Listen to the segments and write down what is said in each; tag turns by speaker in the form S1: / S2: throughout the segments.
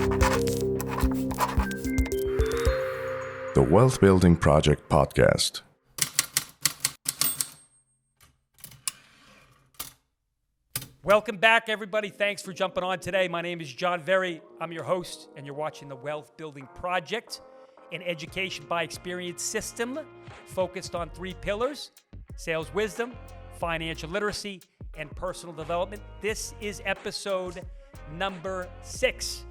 S1: The Wealth Building Project Podcast.
S2: Welcome back, everybody. Thanks for jumping on today. My name is John Very. I'm your host, and you're watching the Wealth Building Project, an education by experience system focused on three pillars: sales wisdom, financial literacy, and personal development. This is episode number 6.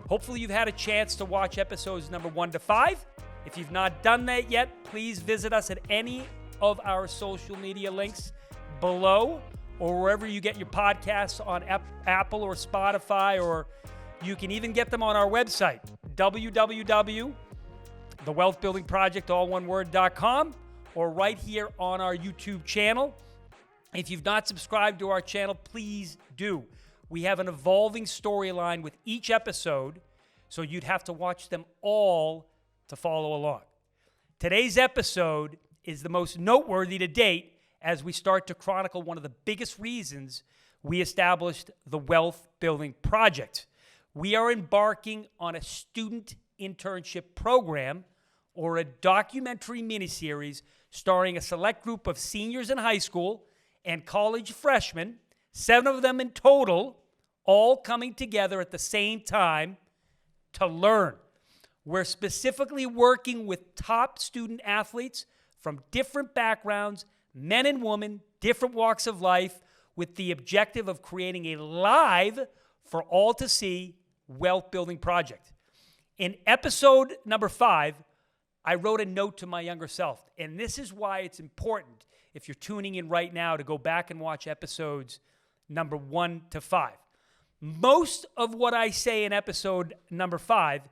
S2: Hopefully you've had a chance to watch episodes number 1 to 5. If you've not done that yet, please visit us at any of our social media links below, or wherever you get your podcasts on Apple or Spotify, or you can even get them on our website, www.thewealthbuildingproject.com, or right here on our YouTube channel. If you've not subscribed to our channel, please do. We have an evolving storyline with each episode, so you'd have to watch them all to follow along. Today's episode is the most noteworthy to date as we start to chronicle one of the biggest reasons we established the Wealth Building Project. We are embarking on a student internship program, or a documentary miniseries starring a select group of seniors in high school and college freshmen, 7 of them in total, all coming together at the same time to learn. We're specifically working with top student athletes from different backgrounds, men and women, different walks of life, with the objective of creating a live, for all to see, wealth building project. In episode number 5, I wrote a note to my younger self, and this is why it's important, if you're tuning in right now, to go back and watch episodes number 1 to 5. Most of what I say in episode number 5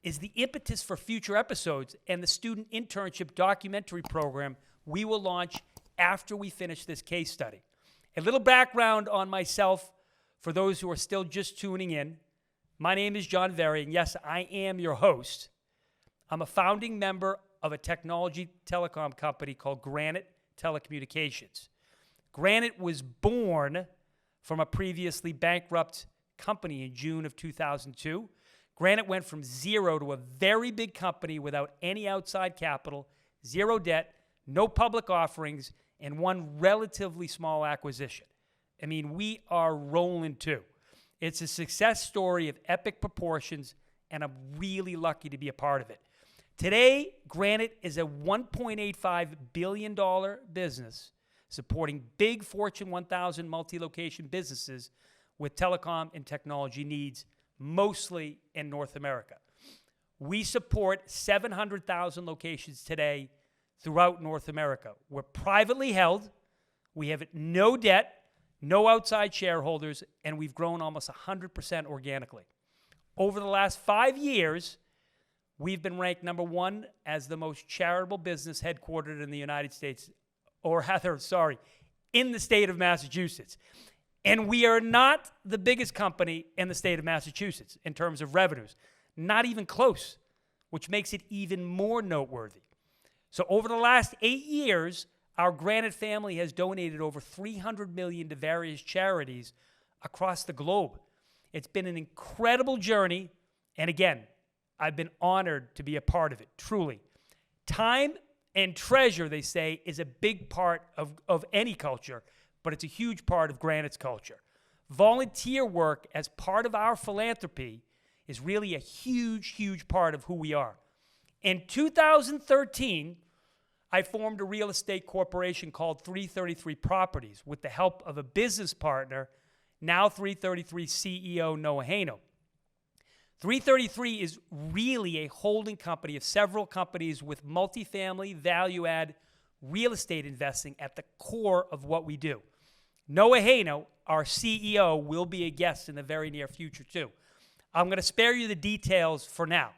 S2: is the impetus for future episodes and the student internship documentary program we will launch after we finish this case study. A little background on myself for those who are still just tuning in. My name is John Very, and yes, I am your host. I'm a founding member of a technology telecom company called Granite Telecommunications. Granite was born from a previously bankrupt company in June of 2002. Granite went from zero to a very big company without any outside capital, zero debt, no public offerings, and one relatively small acquisition. I mean, we are rolling too. It's a success story of epic proportions, and I'm really lucky to be a part of it. Today, Granite is a $1.85 billion business supporting big Fortune 1000 multi-location businesses with telecom and technology needs, mostly in North America. We support 700,000 locations today throughout North America. We're privately held, we have no debt, no outside shareholders, and we've grown almost 100% organically. Over the last 5 years, we've been ranked number 1 as the most charitable business headquartered in the United States, or rather, in the state of Massachusetts. And we are not the biggest company in the state of Massachusetts in terms of revenues, not even close, which makes it even more noteworthy. So over the last 8 years, our Granite family has donated over $300 million to various charities across the globe. It's been an incredible journey, and again, I've been honored to be a part of it, truly. Time and treasure, they say, is a big part of any culture, but it's a huge part of Granite's culture. Volunteer work as part of our philanthropy is really a huge, huge part of who we are. In 2013, I formed a real estate corporation called 333 Properties with the help of a business partner, now 333 CEO Noah Haino. 333 is really a holding company of several companies with multifamily, value-add real estate investing at the core of what we do. Noah Haino, our CEO, will be a guest in the very near future too. I'm going to spare you the details for now.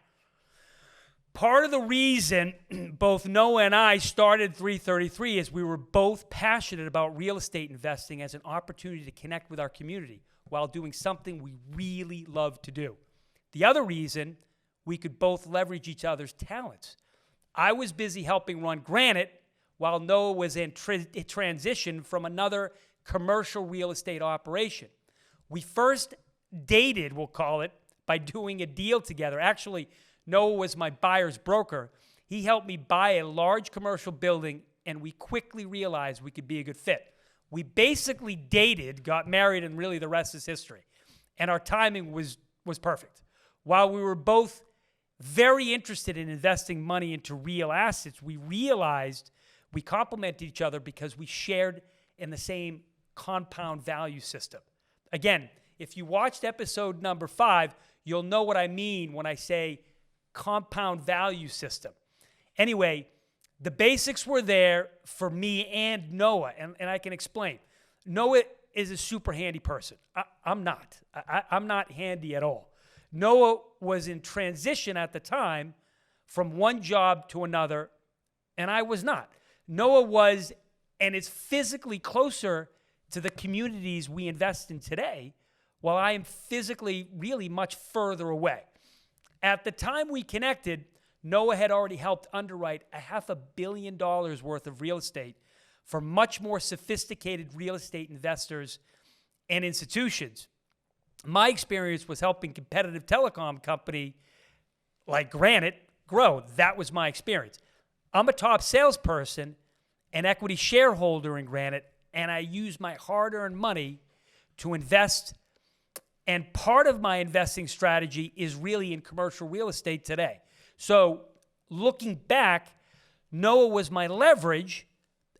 S2: Part of the reason both Noah and I started 333 is we were both passionate about real estate investing as an opportunity to connect with our community while doing something we really love to do. The other reason, we could both leverage each other's talents. I was busy helping run Granite while Noah was in transition from another commercial real estate operation. We first dated, we'll call it, by doing a deal together. Actually, Noah was my buyer's broker. He helped me buy a large commercial building, and we quickly realized we could be a good fit. We basically dated, got married, and really the rest is history. And our timing was perfect. While we were both very interested in investing money into real assets, we realized we complemented each other because we shared in the same compound value system. Again, if you watched episode number 5, you'll know what I mean when I say compound value system. Anyway, the basics were there for me and Noah, and I can explain. Noah is a super handy person. I'm not. I'm not handy at all. Noah was in transition at the time from one job to another, and I was not. Noah was and is physically closer to the communities we invest in today, while I am physically really much further away. At the time we connected, Noah had already helped underwrite $500 million worth of real estate for much more sophisticated real estate investors and institutions. My experience was helping competitive telecom company like Granite grow. That was my experience. I'm a top salesperson, an equity shareholder in Granite, and I use my hard-earned money to invest. And part of my investing strategy is really in commercial real estate today. So looking back, Noah was my leverage,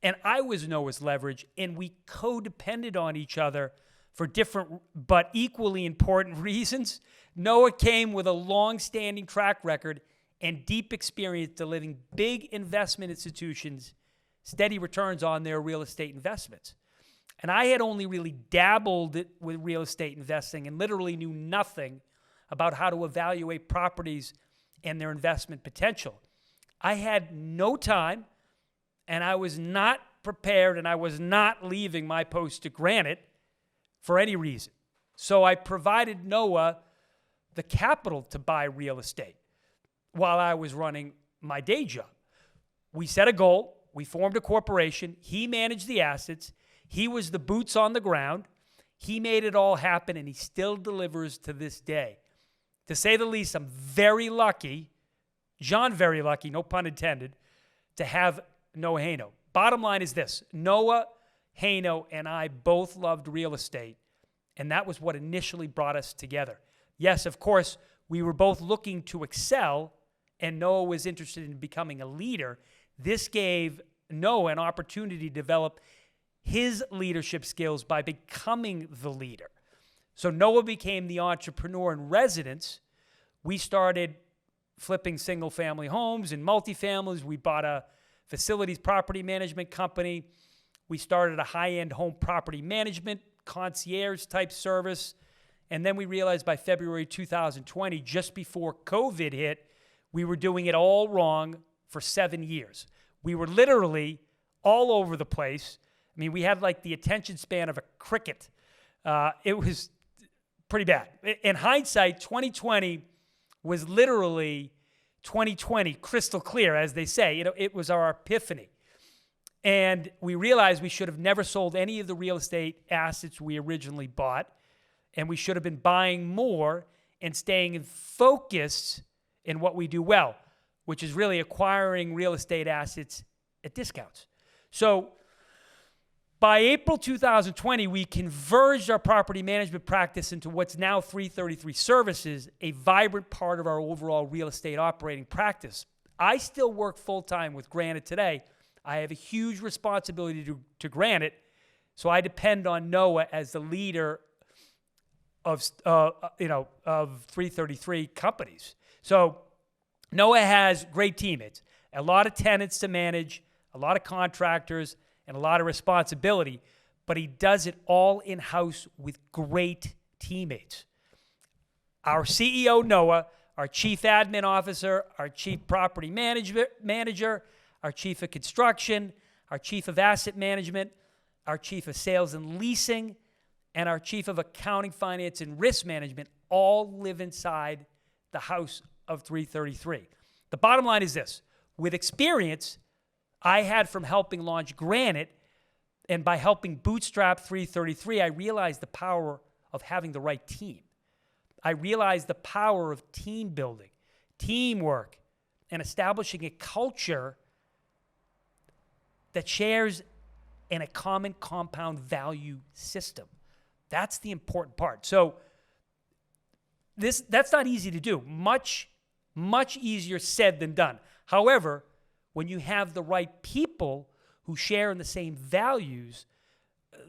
S2: and I was Noah's leverage, and we codepended on each other for different but equally important reasons. Noah came with a long-standing track record and deep experience delivering big investment institutions steady returns on their real estate investments. And I had only really dabbled with real estate investing and literally knew nothing about how to evaluate properties and their investment potential. I had no time, and I was not prepared, and I was not leaving my post to Granite for any reason. So I provided Noah the capital to buy real estate while I was running my day job. We set a goal. We formed a corporation. He managed the assets. He was the boots on the ground. He made it all happen, and he still delivers to this day. To say the least, I'm very lucky, John very lucky, no pun intended, to have Noah Haino. Bottom line is this: Noah Haino and I both loved real estate, and that was what initially brought us together. Yes, of course, we were both looking to excel, and Noah was interested in becoming a leader. This gave Noah an opportunity to develop his leadership skills by becoming the leader. So Noah became the entrepreneur in residence. We started flipping single-family homes and multifamilies. We bought a facilities property management company. We started a high-end home property management concierge-type service. And then we realized by February 2020, just before COVID hit, we were doing it all wrong for 7 years. We were literally all over the place. I mean, we had like the attention span of a cricket. It was pretty bad. In hindsight, 2020 was literally 2020, crystal clear, as they say. You know, it was our epiphany. And we realized we should have never sold any of the real estate assets we originally bought, and we should have been buying more and staying focused in what we do well, which is really acquiring real estate assets at discounts. So by April 2020, we converged our property management practice into what's now 333 Services, a vibrant part of our overall real estate operating practice. I still work full-time with Granite today. I have a huge responsibility to Granite, so I depend on Noah as the leader of 333 companies. So Noah has great teammates, a lot of tenants to manage, a lot of contractors, and a lot of responsibility, but he does it all in-house with great teammates. Our CEO, Noah, our chief admin officer, our chief property manager, our chief of construction, our chief of asset management, our chief of sales and leasing, and our chief of accounting, finance, and risk management all live inside the house of 333. The bottom line is this: with experience I had from helping launch Granite, and by helping bootstrap 333, I realized the power of having the right team. I realized the power of team building, teamwork, and establishing a culture that shares in a common compound value system. That's the important part. So that's not easy to do. Much easier said than done. However, when you have the right people who share in the same values,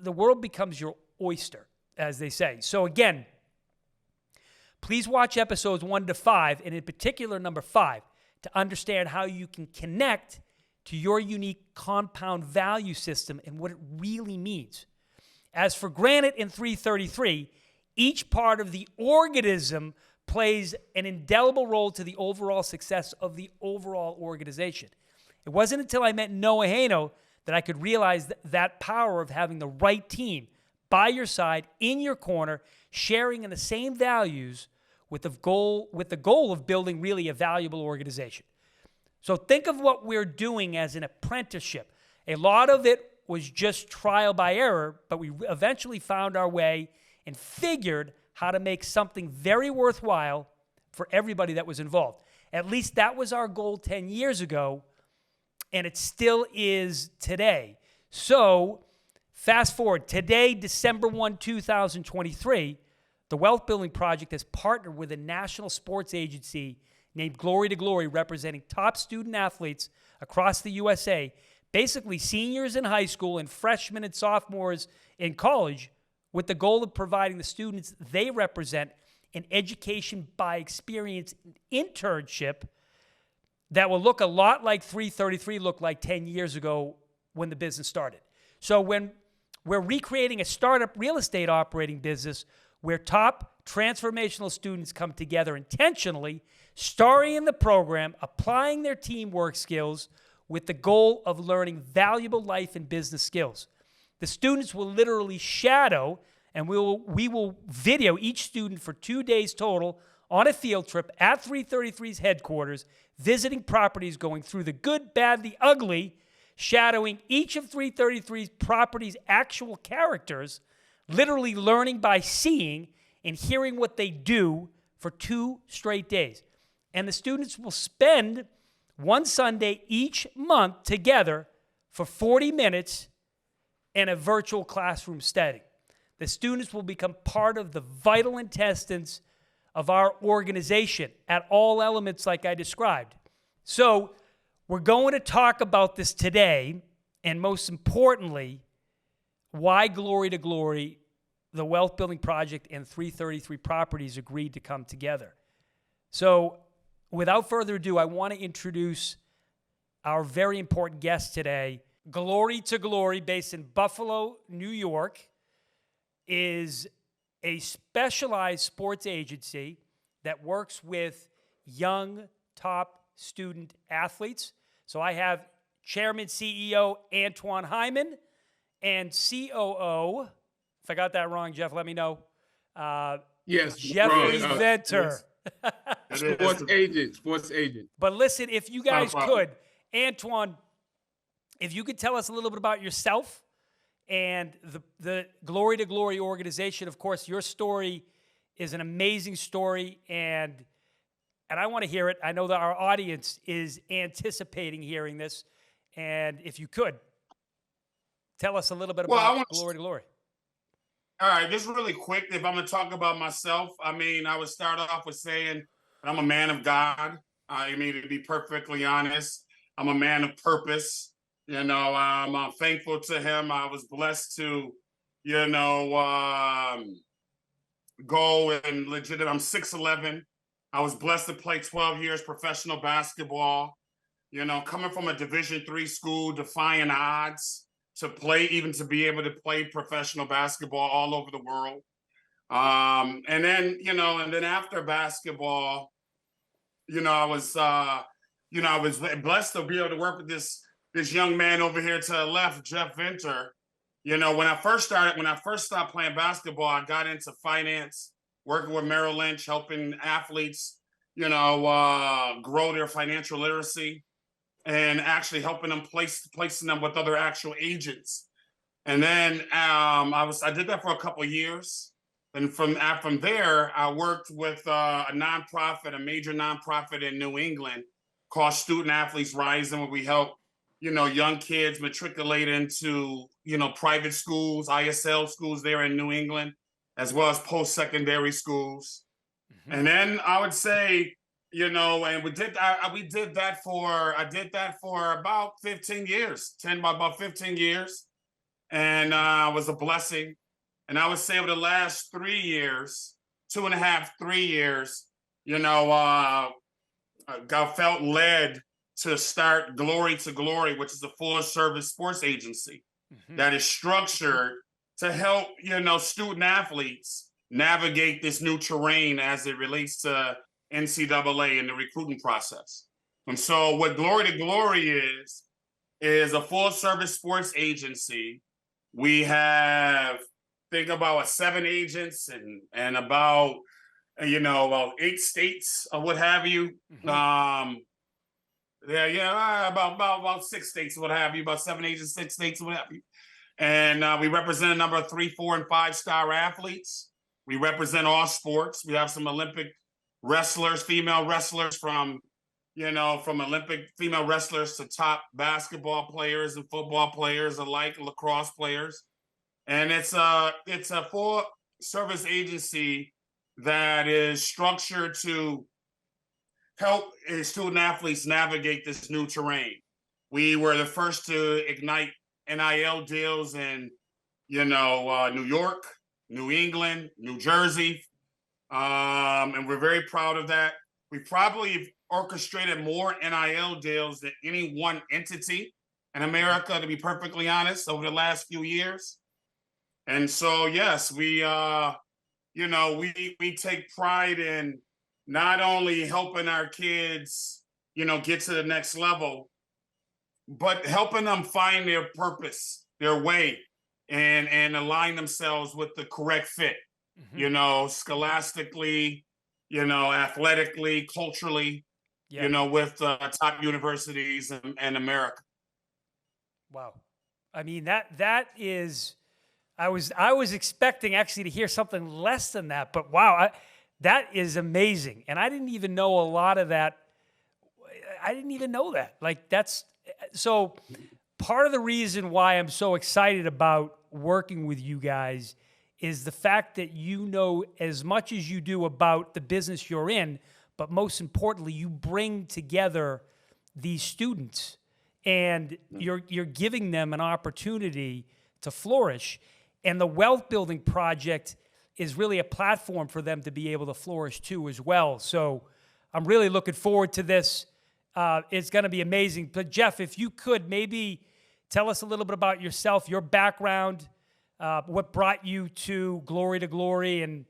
S2: the world becomes your oyster, as they say. So again, please watch episodes 1 to 5, and in particular number 5, to understand how you can connect to your unique compound value system and what it really means. As for Granite and 333, each part of the organism plays an indelible role to the overall success of the overall organization. It wasn't until I met Noah Hano that I could realize that power of having the right team by your side, in your corner, sharing in the same values with the goal of building really a valuable organization. So think of what we're doing as an apprenticeship. A lot of it was just trial by error, but we eventually found our way and figured how to make something very worthwhile for everybody that was involved. At least that was our goal 10 years ago, and it still is today. So fast forward, today, December 1, 2023, the Wealth Building Project has partnered with a national sports agency named Glory2Glory, representing top student athletes across the USA, basically seniors in high school and freshmen and sophomores in college, with the goal of providing the students they represent an education by experience internship that will look a lot like 333 looked like 10 years ago when the business started. So when we're recreating a startup real estate operating business where top transformational students come together intentionally, starring in the program, applying their teamwork skills with the goal of learning valuable life and business skills. The students will literally shadow, and we will video each student for 2 days total on a field trip at 333's headquarters, visiting properties, going through the good, bad, the ugly, shadowing each of 333's properties' actual characters, literally learning by seeing and hearing what they do for 2 straight days. And the students will spend one Sunday each month together for 40 minutes in a virtual classroom setting. The students will become part of the vital intestines of our organization at all elements like I described. So we're going to talk about this today, and most importantly, why Glory2Glory, the Wealth Building Project, and 333 Properties agreed to come together. So without further ado, I want to introduce our very important guest today. Glory2Glory, based in Buffalo, New York, is a specialized sports agency that works with young top student athletes. So I have Chairman CEO Antoine Hyman and COO, if I got that wrong, Jeff, let me know.
S3: Yes,
S2: Jeffrey Venter.
S3: Yes. Sports agent.
S2: But listen, if you guys could, Antoine, if you could tell us a little bit about yourself and the Glory2Glory organization. Of course, your story is an amazing story, and I want to hear it. I know that our audience is anticipating hearing this, and if you could, tell us a little bit about Glory2Glory.
S3: All right, just really quick, if I'm going to talk about myself, I mean, I would start off with saying I'm a man of God. I mean, to be perfectly honest, I'm a man of purpose. You know, I'm thankful to him. I was blessed to, go and legit. I'm 6'11". I was blessed to play 12 years professional basketball. You know, coming from a Division III school, defying odds to play, even to be able to play professional basketball all over the world. And then after basketball, I was blessed to be able to work with this young man over here to the left, Jeff Venter. You know, when I first stopped playing basketball, I got into finance, working with Merrill Lynch, helping athletes, grow their financial literacy, and actually helping them placing them with other actual agents. And then I did that for a couple of years. And from there, I worked with a nonprofit, a major nonprofit in New England called Student Athletes Rising, where we help, young kids matriculate into, private schools, ISL schools there in New England, as well as post-secondary schools.
S2: Mm-hmm.
S3: And then I would say, and I did that for about 15 years, about 15 years. And it was a blessing. And I would say over the last 3 years, 2.5, 3 years, I felt led to start Glory2Glory, which is a full service sports agency that is structured to help, student athletes navigate this new terrain as it relates to NCAA and the recruiting process. And so what Glory2Glory is a full service sports agency. We have, think about 7 agents and about, about 8 states or what have you. About 6 states, what have you, about 7 agents, 6 states, what have you. And we represent a number of 3, 4, and 5-star athletes. We represent all sports. We have some Olympic wrestlers, female wrestlers from Olympic female wrestlers to top basketball players and football players alike, lacrosse players. And it's a full service agency that is structured to help student athletes navigate this new terrain. We were the first to ignite NIL deals in, New York, New England, New Jersey. And we're very proud of that. We probably orchestrated more NIL deals than any one entity in America, to be perfectly honest, over the last few years. And so, yes, we take pride in not only helping our kids, get to the next level, but helping them find their purpose, their way, and align themselves with the correct fit, scholastically, athletically, culturally, with top universities in America.
S2: Wow. I mean, that is, I was expecting actually to hear something less than that, but wow, that is amazing. And I didn't even know a lot of that. I didn't even know that. Like, that's, so part of the reason why I'm so excited about working with you guys is the fact that you know as much as you do about the business you're in, but most importantly, you bring together these students and you're giving them an opportunity to flourish. And the Wealth Building Project is really a platform for them to be able to flourish too as well. So I'm really looking forward to this. It's going to be amazing. But Jeff, if you could maybe tell us a little bit about yourself, your background, what brought you to Glory2Glory, and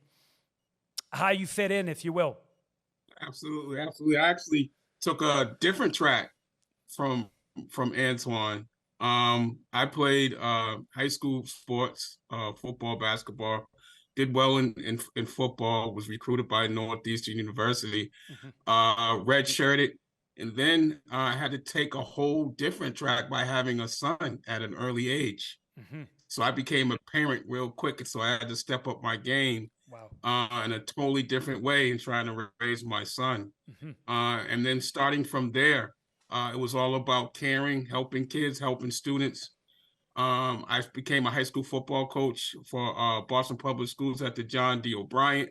S2: how you fit in, if you will.
S4: Absolutely, absolutely. I actually took a different track from Antoine. I played high school sports, football, basketball. Did well in football. Was recruited by Northeastern University. Redshirted, and then I had to take a whole different track by having a son at an early age. So I became a parent real quick, and so I had to step up my game. Wow. In a totally different way in trying to raise my son. And then starting from there, it was all about caring, helping kids, helping students. I became a high school football coach for Boston Public Schools at the John D. O'Brien.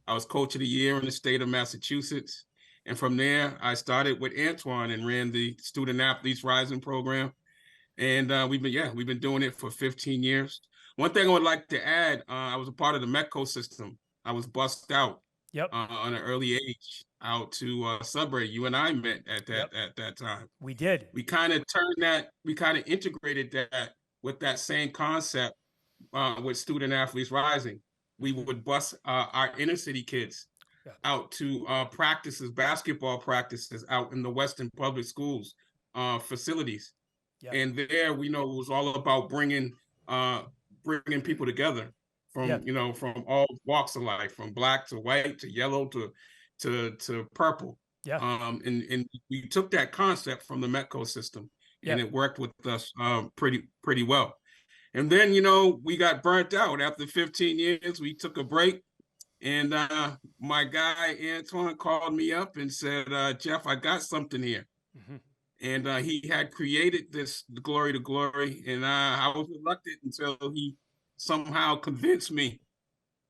S4: I was coach of the year in the state of Massachusetts. And from there, I started with Antoine and ran the Student Athletes Rising program. And we've been doing it for 15 years. One thing I would like to add, I was a part of the METCO system. I was bussed out on an early age out to Sudbury. You and I met at that time.
S2: We did.
S4: We kind of integrated that with that same concept with Student Athletes Rising. We would bus our inner city kids out to practices, basketball practices out in the Western Public Schools facilities. And there, we know it was all about bringing people together from from all walks of life, from black to white to yellow to purple. And we took that concept from the METCO system, and it worked with us pretty well. And then, we got burnt out after 15 years. We took a break. And my guy, Antoine, called me up and said, Jeff, I got something here.
S2: Mm-hmm.
S4: And he had created this Glory to Glory. And I was reluctant until he somehow convinced me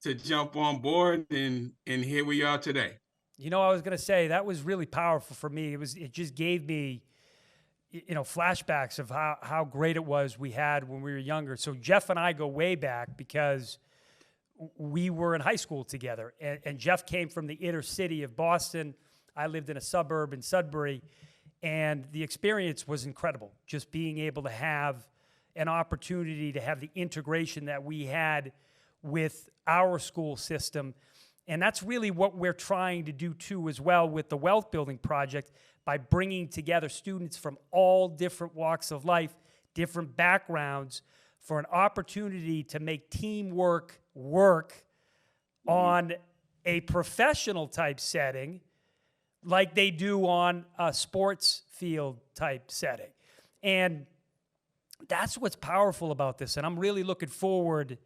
S4: to jump on board. And here we are today.
S2: I was going to say that was really powerful for me. It just gave me, flashbacks of how great it was we had when we were younger. So Jeff and I go way back because we were in high school together, and Jeff came from the inner city of Boston. I lived in a suburb in Sudbury, and the experience was incredible. Just being able to have an opportunity to have the integration that we had with our school system. And that's really what we're trying to do too as well with the Wealth Building Project, by bringing together students from all different walks of life, different backgrounds, for an opportunity to make teamwork work on a professional type setting like they do on a sports field type setting. And that's what's powerful about this. And I'm really looking forward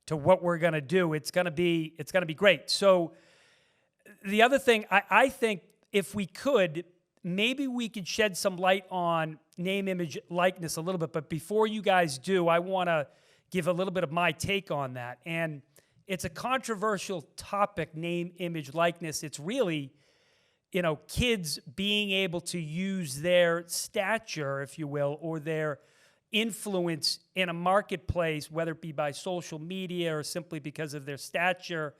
S2: to what we're going to do. It's going to be great. So the other thing, I think if we could, maybe we could shed some light on name, image, likeness a little bit. But before you guys do, I want to give a little bit of my take on that. And it's a controversial topic, name, image, likeness. It's really, kids being able to use their stature, if you will, or their influence in a marketplace, whether it be by social media or simply because of their stature.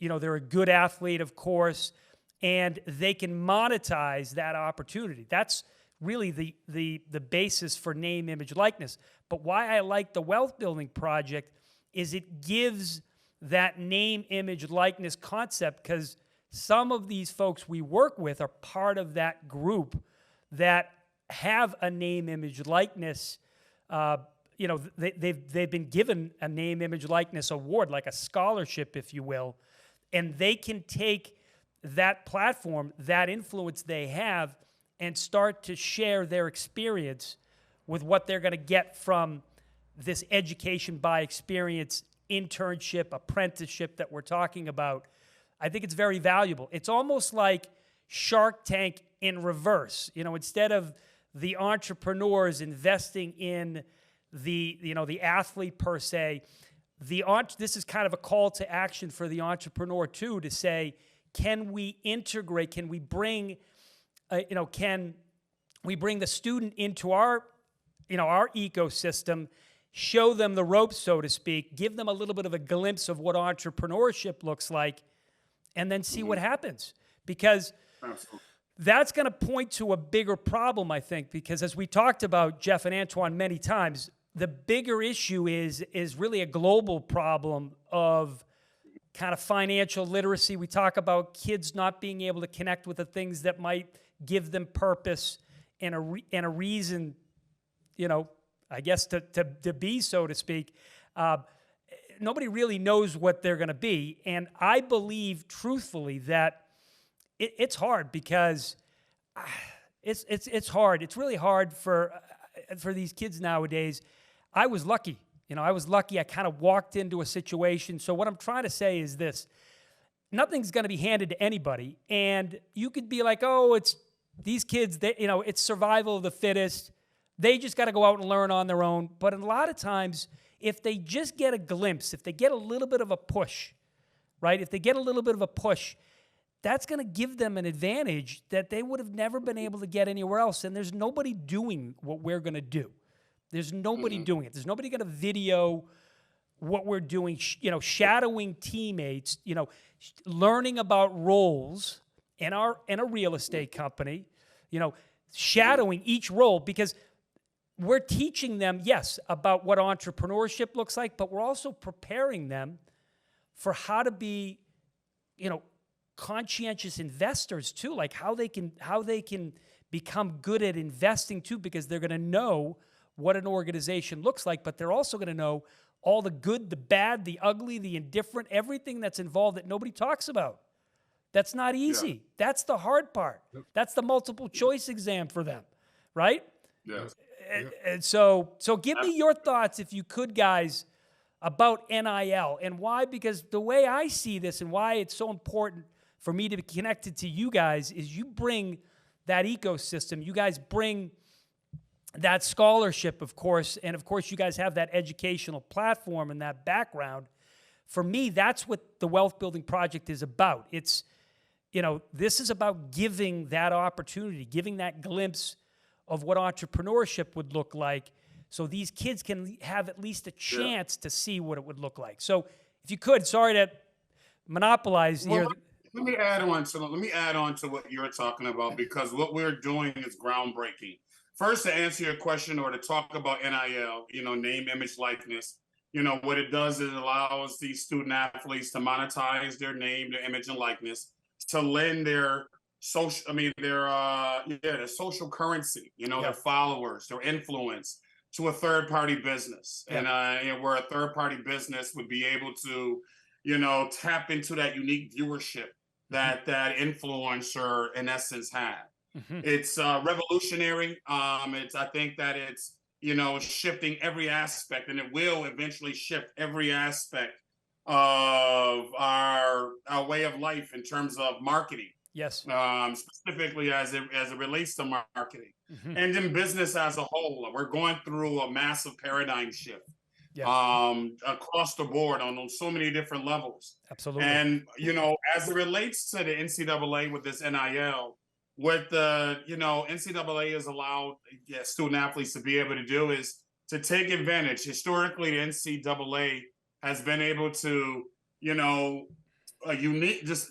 S2: They're a good athlete, of course, and they can monetize that opportunity. That's really the basis for name, image, likeness. But why I like the Wealth Building Project is it gives that name, image, likeness concept, because some of these folks we work with are part of that group that have a name, image, likeness. They've been given a name, image, likeness award, like a scholarship, if you will, and they can take that platform, that influence they have, and start to share their experience with what they're going to get from this education by experience, internship, apprenticeship that we're talking about. I think it's very valuable. It's almost like Shark Tank in reverse. Instead of the entrepreneurs investing in the athlete per se, this is kind of a call to action for the entrepreneur too, to say, can we integrate? Can we bring, can we bring the student into our ecosystem, show them the ropes, so to speak, give them a little bit of a glimpse of what entrepreneurship looks like, and then see what happens? Because that's going to point to a bigger problem, I think, because as we talked about, Jeff and Antoine, many times, the bigger issue is really a global problem of kind of financial literacy. We talk about kids not being able to connect with the things that might give them purpose and a reason, I guess, to be, so to speak. Nobody really knows what they're going to be. And I believe, truthfully, that it's hard because it's hard. It's really hard for these kids nowadays. I was lucky. I kind of walked into a situation. So what I'm trying to say is this: nothing's going to be handed to anybody. And you could be like, oh, it's these kids, it's survival of the fittest. They just got to go out and learn on their own. But a lot of times, if they just get a glimpse, if they get a little bit of a push, right? If they get a little bit of a push, that's going to give them an advantage that they would have never been able to get anywhere else. And there's nobody doing what we're going to do. There's nobody doing it. There's nobody going to video what we're doing, shadowing teammates, learning about roles in a real estate company, shadowing each role, because we're teaching them, yes, about what entrepreneurship looks like, but we're also preparing them for how to be, conscientious investors too, like how they can become good at investing too, because they're going to know what an organization looks like, but they're also going to know all the good, the bad, the ugly, the indifferent, everything that's involved that nobody talks about. That's not easy. Yeah. That's the hard part. That's the multiple choice exam for them, right?
S3: Yes.
S2: And so give me your thoughts, if you could, guys, about NIL and why. Because the way I see this and why it's so important for me to be connected to you guys is you bring that ecosystem. You guys bring that scholarship, of course, and of course you guys have that educational platform and that background. For me, that's what the Wealth Building Project is about. It's, this is about giving that opportunity, giving that glimpse of what entrepreneurship would look like, so these kids can have at least a chance to see what it would look like. So if you could, sorry to monopolize here.
S3: Let me add on to what you're talking about, because what we're doing is groundbreaking. First, to answer your question or to talk about NIL, name, image, likeness, what it does is it allows these student athletes to monetize their name, their image, and likeness, to lend their their social currency, their followers, their influence, to a third-party business. And where a third-party business would be able to, tap into that unique viewership that that influencer in essence had. It's revolutionary. I think that it's, shifting every aspect, and it will eventually shift every aspect of our way of life in terms of marketing.
S2: Yes.
S3: Specifically as it relates to marketing and in business as a whole. We're going through a massive paradigm shift across the board on so many different levels.
S2: Absolutely.
S3: And, as it relates to the NCAA with this NIL, what the, NCAA has allowed student athletes to be able to do is to take advantage. Historically, the NCAA has been able to,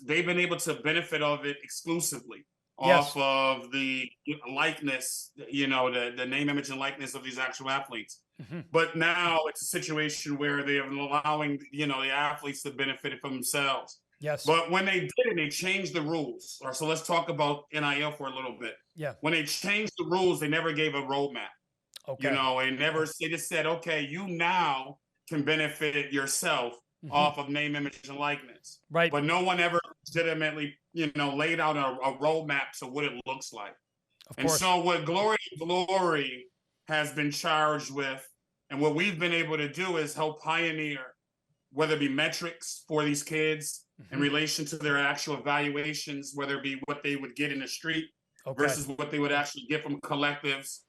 S3: they've been able to benefit of it exclusively off of the likeness, the name, image, and likeness of these actual athletes. But now it's a situation where they are allowing, the athletes to benefit from themselves.
S2: Yes.
S3: But when they did it, they changed the rules. So let's talk about NIL for a little bit.
S2: Yeah.
S3: When they changed the rules, they never gave a roadmap.
S2: Okay.
S3: They just said, okay, you now can benefit yourself off of name, image, and likeness.
S2: Right.
S3: But no one ever legitimately, laid out a roadmap to what it looks like.
S2: Of course.
S3: And so what Glory2Glory has been charged with, and what we've been able to do, is help pioneer, whether it be metrics for these kids in relation to their actual evaluations, whether it be what they would get in the street versus what they would actually get from collectives,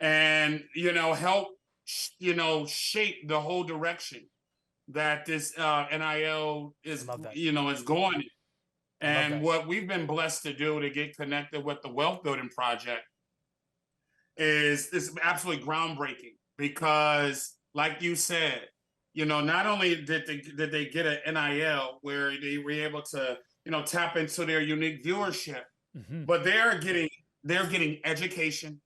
S3: and, help, shape the whole direction that this NIL is, is going in. And what we've been blessed to do to get connected with the Wealth Building Project is absolutely groundbreaking, because, like you said, not only did they get an NIL where they were able to, tap into their unique viewership, but they're getting education,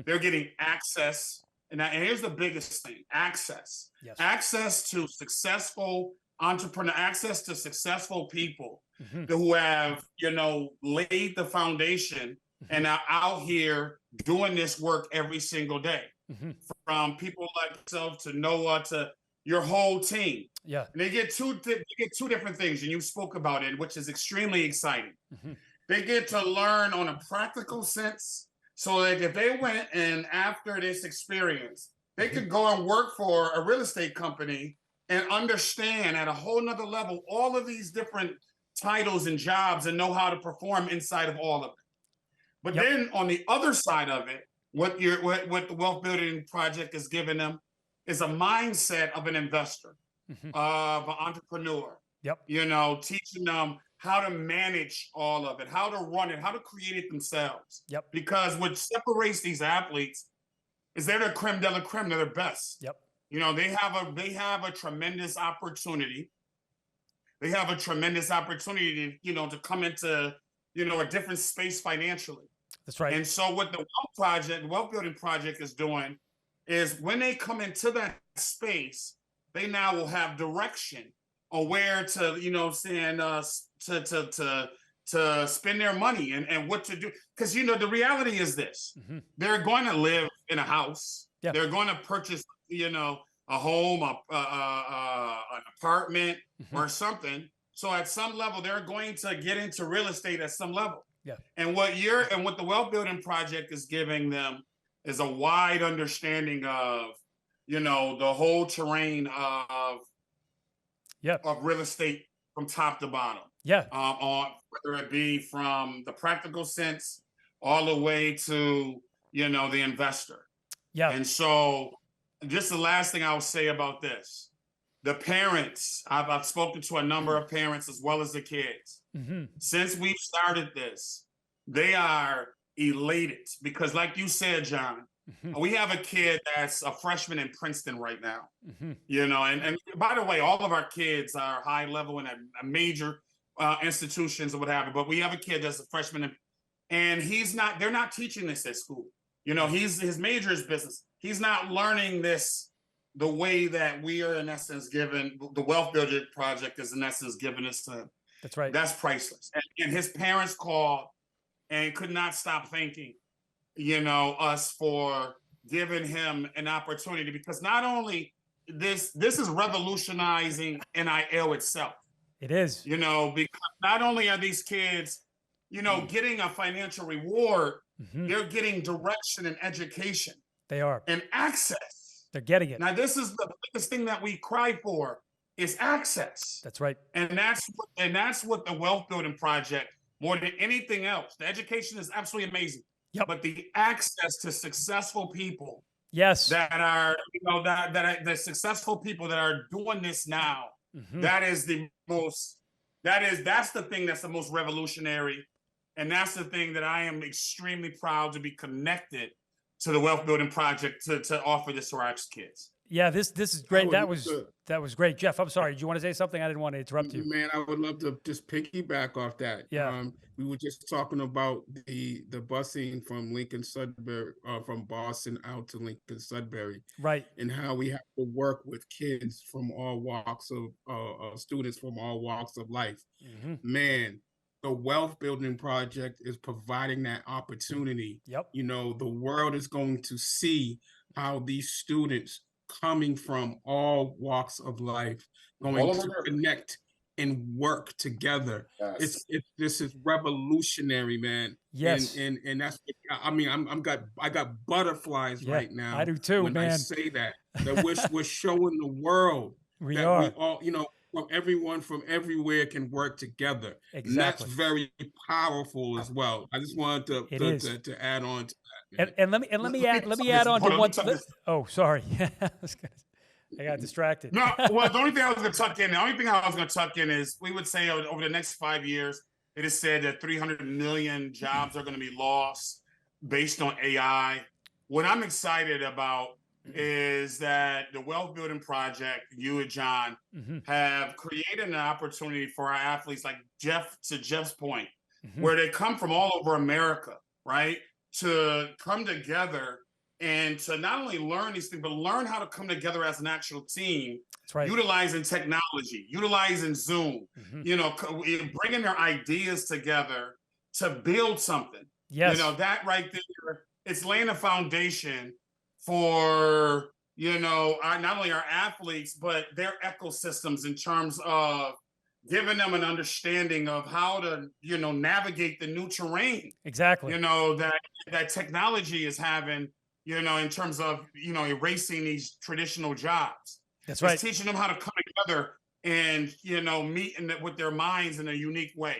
S3: they're getting access. And here's the biggest thing: access.
S2: Yes. Access
S3: to successful entrepreneur, access to successful people who have, laid the foundation and are out here doing this work every single day. From people like yourself to Noah to your whole team. Yeah. And they get two different things, and you spoke about it, which is extremely exciting. They get to learn on a practical sense, so that if they went and after this experience, they could go and work for a real estate company and understand at a whole nother level all of these different titles and jobs and know how to perform inside of all of it. But then on the other side of it, what the Wealth Building Project is giving them is a mindset of an investor, of an entrepreneur. Teaching them how to manage all of it, how to run it, how to create it themselves. Because what separates these athletes is they're the creme de la creme, they're the best. They have a tremendous opportunity. They have a tremendous opportunity to, to come into, a different space financially. That's right. And so what the Wealth Building Project is doing is, when they come into that space, they now will have direction on where to, to spend their money and what to do. Because, the reality is this: they're going to live in a house. They're going to purchase, a home, an apartment or something. So at some level, they're going to get into real estate at some level. And what the Wealth Building Project is giving them is a wide understanding of, the whole terrain of real estate from top to bottom.
S2: Yeah.
S3: On whether it be from the practical sense all the way to, the investor.
S2: Yeah.
S3: And so just the last thing I'll say about this, the parents, I've spoken to a number of parents as well as the kids.
S2: Mm-hmm.
S3: Since we've started this, they are elated because like you said, John, we have a kid that's a freshman in Princeton right now, and by the way, all of our kids are high level in a major institutions or what have you, but we have a kid that's a freshman and they're not teaching this at school. His major is business. He's not learning this the way that we are in essence given, the Wealth Builder Project is in essence giving us to him.
S2: That's right.
S3: That's priceless. And his parents called and could not stop thanking, us for giving him an opportunity because not only this is revolutionizing NIL itself.
S2: It is.
S3: Because not only are these kids, getting a financial reward, they're getting direction and education.
S2: They are.
S3: And access.
S2: They're getting it.
S3: Now, this is the biggest thing that we cry for is access.
S2: That's right.
S3: And that's what the Wealth Building Project, more than anything else, the education is absolutely amazing.
S2: Yep.
S3: But the access to successful people,
S2: yes,
S3: that are, the successful people that are doing this now, that's the thing that's the most revolutionary. And that's the thing that I am extremely proud to be connected to the Wealth Building Project to offer this to our kids.
S2: Yeah, this is great. That was great. Jeff, I'm sorry. Do you want to say something? I didn't want to interrupt you.
S4: Man, I would love to just piggyback off that.
S2: Yeah.
S4: We were just talking about the busing from Lincoln Sudbury, from Boston out to Lincoln Sudbury.
S2: Right.
S4: And how we have to work with kids from all walks of students from all walks of life. Man, the Wealth Building Project is providing that opportunity.
S2: Yep.
S4: The world is going to see how these students coming from all walks of life going to connect and work together.
S3: Yes.
S4: This is revolutionary, man.
S2: Yes.
S4: And that's I got butterflies right now.
S2: I do too,
S4: when
S2: man.
S4: I say that we're showing the world
S2: we
S4: all, from everyone from everywhere can work together.
S2: Exactly.
S4: And that's very powerful as well. I just wanted to add on to that.
S2: And let me add on to one. Oh, sorry. I got distracted.
S3: No, well, the only thing I was going to tuck in is we would say over the next 5 years, it is said that 300 million jobs are going to be lost based on AI. What I'm excited about is that the Wealth Building Project, you and John, have created an opportunity for our athletes, like Jeff's point, where they come from all over America, right? To come together and to not only learn these things, but learn how to come together as an actual team. That's right. Utilizing technology, utilizing Zoom, bringing their ideas together to build something.
S2: Yes.
S3: That right there, it's laying a foundation for, not only our athletes, but their ecosystems in terms of giving them an understanding of how to, navigate the new terrain.
S2: Exactly.
S3: That technology is having, in terms of, erasing these traditional jobs.
S2: That's right.
S3: It's teaching them how to come together and, meet with their minds in a unique way.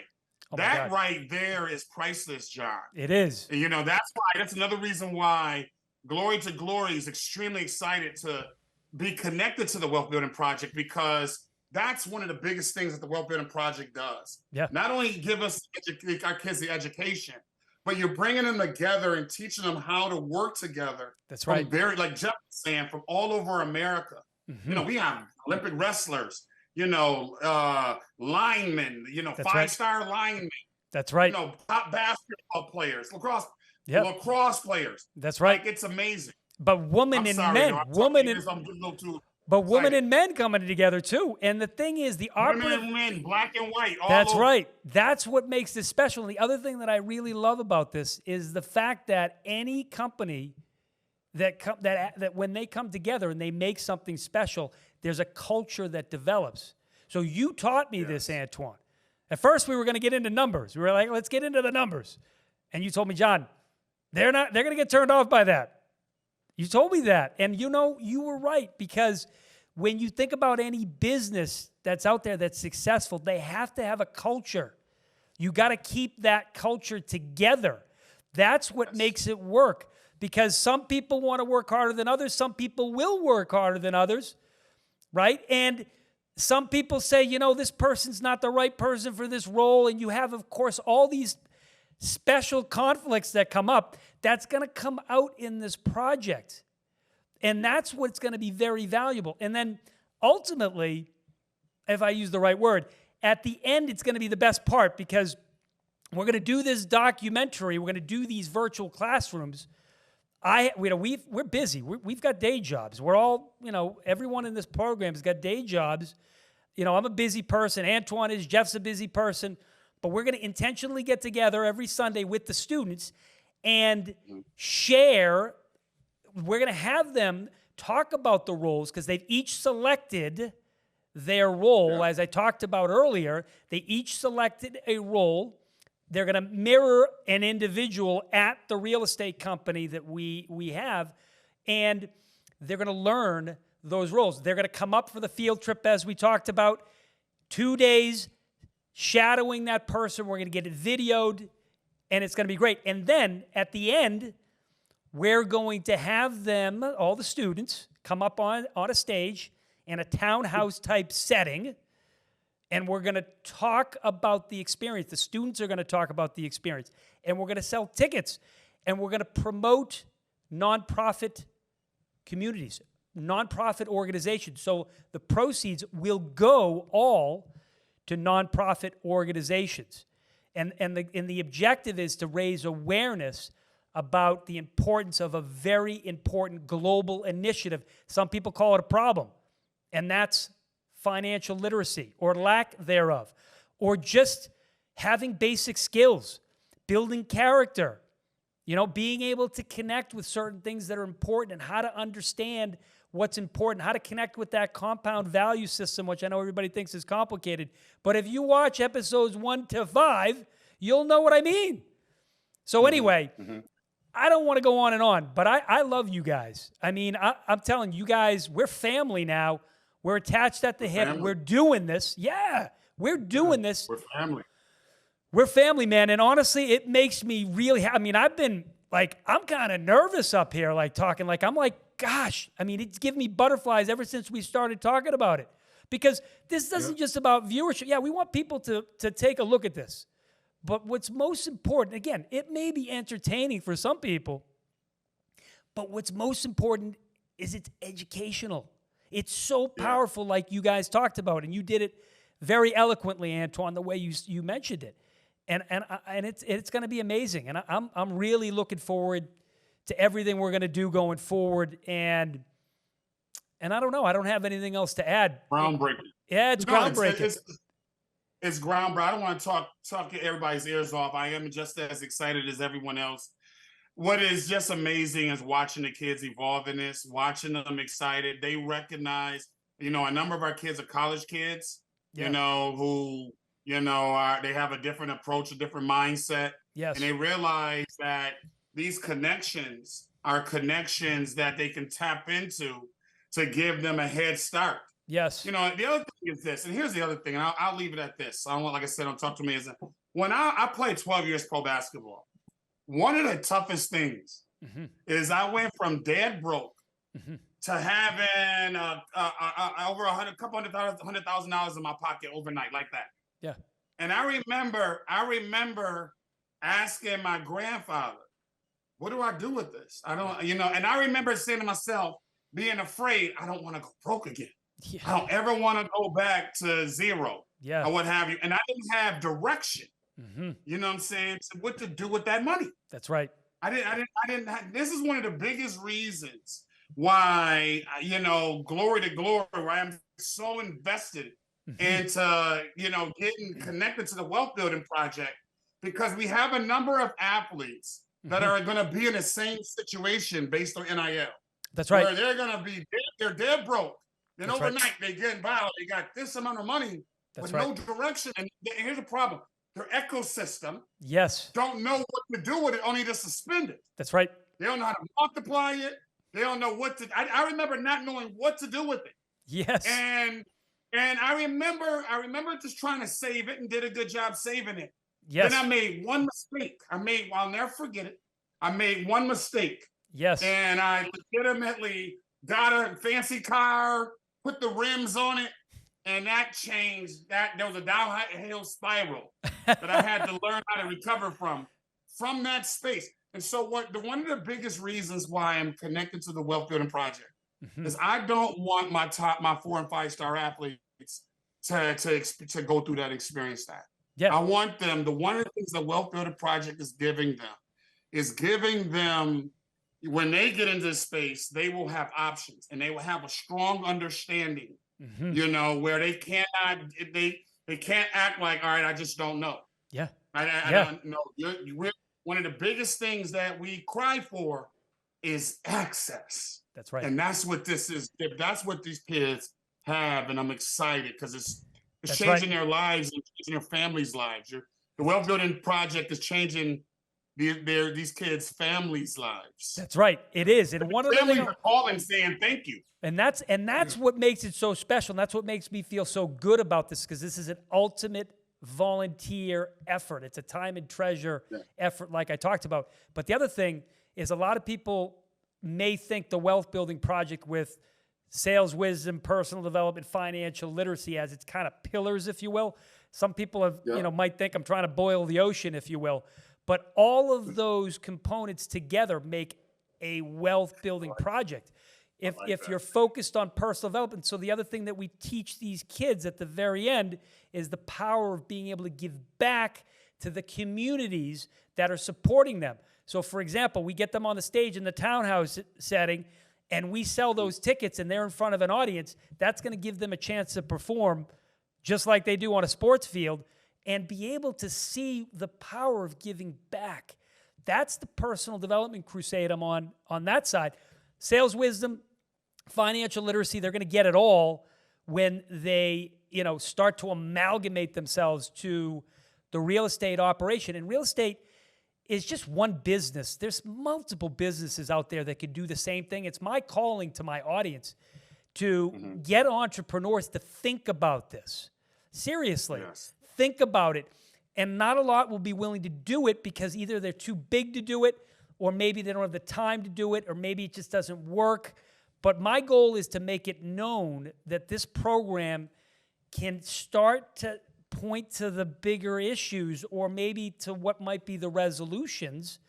S3: Oh that right there is priceless, John.
S2: It is.
S3: That's another reason why Glory2Glory is extremely excited to be connected to the Wealth Building Project, because that's one of the biggest things that the Wealth Building Project does. Yeah. Not only give us our kids the education, but you're bringing them together and teaching them how to work together. That's right. Like Jeff was saying, from all over America. We have Olympic wrestlers, linemen, five-star linemen.
S2: That's right.
S3: Top basketball players, lacrosse players.
S2: That's right.
S3: Like, it's amazing.
S2: But women and men coming together too. And the thing is,
S3: women and men, black and white.
S2: That's right. That's what makes this special. And the other thing that I really love about this is the fact that any company that when they come together and they make something special, there's a culture that develops. So you taught me this, Antoine. At first, we were going to get into numbers. We were like, let's get into the numbers. And you told me, John, they're going to get turned off by that. You told me that. And you know, you were right, because when you think about any business that's out there that's successful, they have to have a culture. You got to keep that culture together. That's what makes it work, because some people want to work harder than others. Some people will work harder than others, right? And some people say, you know, this person's not the right person for this role. And you have, of course, all these special conflicts that come up. That's going to come out in this project. And that's what's going to be very valuable. And then ultimately, if I use the right word, at the end, it's going to be the best part, because we're going to do this documentary. We're going to do these virtual classrooms. We're busy. We've got day jobs. We're all, you know, everyone in this program has got day jobs. You know, I'm a busy person. Antoine is. Jeff's a busy person. But we're going to intentionally get together every Sunday with the students and share. We're going to have them talk about the roles, because they've each selected their role. As I talked about earlier, they each selected a role. They're going to mirror an individual at the real estate company that we have, and they're going to learn those roles. They're going to come up for the field trip, as we talked about, 2 days shadowing that person. We're going to get it videoed, and it's going to be great. And then at the end, we're going to have them, all the students, come up on a stage in a townhouse type setting, and we're going to talk about the experience. The students are going to talk about the experience, and we're going to sell tickets, and we're going to promote nonprofit communities, nonprofit organizations. So the proceeds will go all to nonprofit organizations. And the objective is to raise awareness about the importance of a very important global initiative. Some people call it a problem, and that's financial literacy or lack thereof, or just having basic skills, building character, you know, being able to connect with certain things that are important, and how to understand what's important, how to connect with that compound value system, which I know everybody thinks is complicated. But if you watch episodes 1 to 5, you'll know what I mean. So anyway, I don't want to go on and on, but I love you guys. I mean, I'm telling you guys, we're family now. We're attached at the hip.
S3: Family.
S2: We're doing this. Yeah, we're doing this.
S3: We're family.
S2: We're family, man. And honestly, it makes me really happy. I mean, I've been like, I'm kind of nervous up here, like talking, like, I'm like, gosh, I mean, it's given me butterflies ever since we started talking about it. Because this isn't just about viewership. Yeah, we want people to take a look at this. But what's most important, again, it may be entertaining for some people, but what's most important is it's educational. It's so powerful, like you guys talked about, and you did it very eloquently, Antoine, the way you mentioned it, and it's going to be amazing. And I'm really looking forward to everything we're going to do going forward. And I don't know, I don't have anything else to add.
S3: Groundbreaking.
S2: Yeah, it's groundbreaking.
S3: It's groundbreaking. I don't want to talk everybody's ears off. I am just as excited as everyone else. What is just amazing is watching the kids evolve in this, watching them excited. They recognize, you know, a number of our kids are college kids, you know, who, you know, they have a different approach, a different mindset.
S2: Yes.
S3: And they realize that these connections are connections that they can tap into to give them a head start.
S2: Yes.
S3: You know, the other thing is this, and here's the other thing, and I'll leave it at this. I don't want, like I said, don't talk to me. Is when I played 12 years pro basketball, one of the toughest things is I went from dead broke to having over $100,000 in my pocket overnight, like that.
S2: Yeah.
S3: And I remember asking my grandfather, "What do I do with this? I don't, you know." And I remember saying to myself, being afraid, I don't want to go broke again. Yeah. I don't ever want to go back to zero.
S2: Yeah.
S3: Or what have you. And I didn't have direction. You know what I'm saying? So what to do with that money?
S2: That's right.
S3: I didn't have, this is one of the biggest reasons why, you know, Glory to Glory, where I'm so invested into, you know, getting connected to the wealth building project, because we have a number of athletes that are going to be in the same situation based on NIL.
S2: That's right.
S3: Where they're going to be, they're dead broke. Then
S2: That's
S3: overnight,
S2: right.
S3: they get by, they got this amount of money with
S2: right.
S3: no direction. And here's the problem. Their ecosystem
S2: Yes.
S3: don't know what to do with it, only to suspend it.
S2: That's right.
S3: They don't know how to multiply it. They don't know what to. I remember not knowing what to do with it.
S2: Yes.
S3: And I remember just trying to save it and did a good job saving it.
S2: Yes.
S3: Then I made one mistake. I'll never forget it. I made one mistake.
S2: Yes.
S3: And I legitimately got a fancy car, put the rims on it, and that changed that. There was a downhill spiral that I had to learn how to recover from that space. And so one of the biggest reasons why I'm connected to the Wealth Building Project is I don't want my 4 and 5 star athletes to go through that experience.
S2: Yeah.
S3: I want them, one of the things the Wealth Building Project is giving them, when they get into this space, they will have options and they will have a strong understanding, where they can't act like, all right, I just don't know.
S2: Yeah.
S3: I don't know. One of the biggest things that we cry for is access.
S2: That's right.
S3: And that's what this is. That's what these kids have. And I'm excited because it's changing their lives and changing their families' lives. The Wealth Building Project is changing these kids' families' lives.
S2: That's right. It is. And one of the
S3: families are calling saying thank you.
S2: And that's what makes it so special. And that's what makes me feel so good about this, because this is an ultimate volunteer effort. It's a time and treasure effort, like I talked about. But the other thing is, a lot of people may think the Wealth Building Project with sales wisdom, personal development, financial literacy as its kind of pillars, if you will. Some people might think I'm trying to boil the ocean, if you will. But all of those components together make a wealth building project. If you're focused on personal development. So the other thing that we teach these kids at the very end is the power of being able to give back to the communities that are supporting them. So for example, we get them on the stage in the townhouse setting and we sell those tickets and they're in front of an audience. That's going to give them a chance to perform just like they do on a sports field and be able to see the power of giving back. That's the personal development crusade I'm on that side. Sales wisdom, financial literacy, they're going to get it all when they, start to amalgamate themselves to the real estate operation. And real estate is just one business. There's multiple businesses out there that could do the same thing. It's my calling to my audience to get entrepreneurs to think about this. Seriously, think about it. And not a lot will be willing to do it because either they're too big to do it, or maybe they don't have the time to do it, or maybe it just doesn't work. But my goal is to make it known that this program can start to point to the bigger issues, or maybe to what might be the resolutions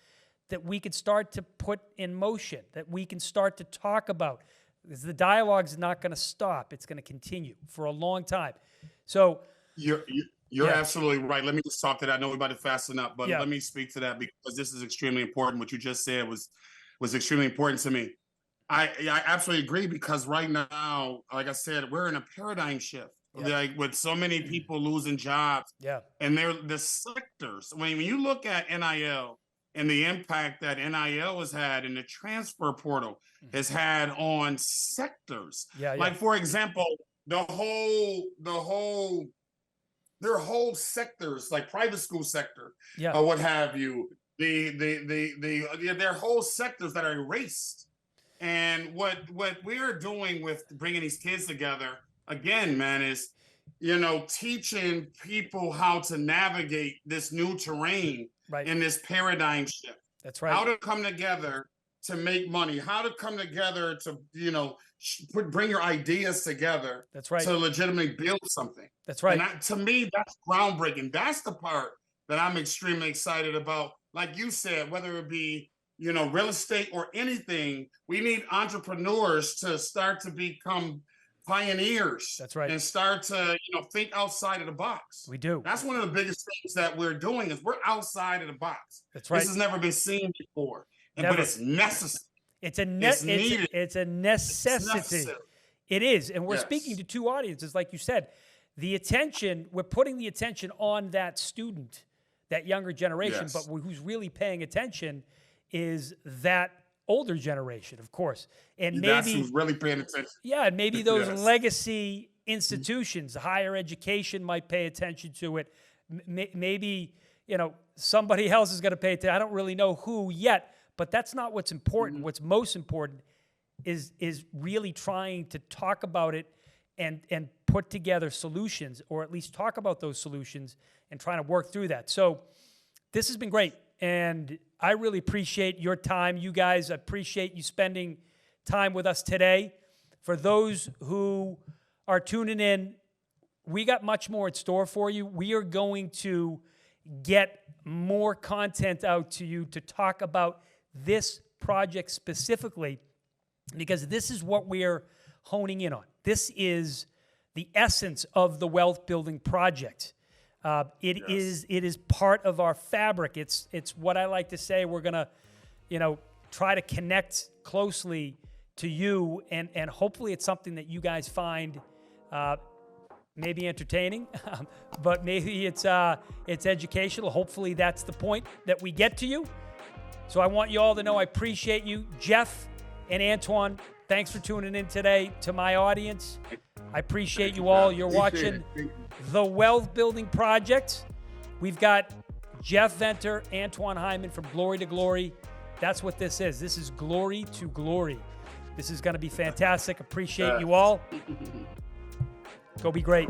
S2: that we could start to put in motion, that we can start to talk about. Because the dialogue is not going to stop. It's going to continue for a long time. So
S3: you're absolutely right. Let me just talk to that. I know we're about to fasten up, but let me speak to that because this is extremely important. What you just said was extremely important to me. I absolutely agree, because right now, like I said, we're in a paradigm shift. Like with so many people losing jobs. And they're the sectors. When you look at NIL and the impact that NIL has had and the transfer portal has had on sectors. Like for example, their whole sectors, like private school sector, or what have you, their whole sectors that are erased. And what we're doing with bringing these kids together, again, man, is, teaching people how to navigate this new terrain in this paradigm shift.
S2: That's right.
S3: How to come together to make money, how to come together to, bring your ideas together.
S2: That's right.
S3: To legitimately build something.
S2: That's right.
S3: And to me, that's groundbreaking. That's the part that I'm extremely excited about. Like you said, whether it be, real estate or anything, we need entrepreneurs to start to become pioneers.
S2: That's right.
S3: And start to, think outside of the box.
S2: We do.
S3: That's one of the biggest things that we're doing is we're outside of the box.
S2: That's right.
S3: This has never been seen before. But it's necessary.
S2: It's a necessity. It is. And we're speaking to two audiences, like you said. We're putting the attention on that student, that younger generation, but who's really paying attention is that older generation, of course. And
S3: that's who's really paying attention.
S2: Yeah, and maybe those legacy institutions, higher education might pay attention to it. Maybe, somebody else is going to pay attention. I don't really know who yet, but that's not what's important. What's most important is really trying to talk about it and put together solutions, or at least talk about those solutions and trying to work through that. So this has been great, and I really appreciate your time. You guys, I appreciate you spending time with us today. For those who are tuning in, we got much more in store for you. We are going to get more content out to you to talk about this project specifically, because this is what we're honing in on. This is the essence of the wealth building project. It is part of our fabric. It's what I like to say. We're gonna, try to connect closely to you, and hopefully it's something that you guys find maybe entertaining, but maybe it's educational. Hopefully that's the point that we get to you. So I want you all to know I appreciate you. Jeff and Antoine, thanks for tuning in today. To my audience, I appreciate you all. You're watching The Wealth Building Project. We've got Jeff Venter, Antoine Hyman from Glory2Glory. That's what this is. This is Glory2Glory. This is going to be fantastic. Appreciate you all. Go be great.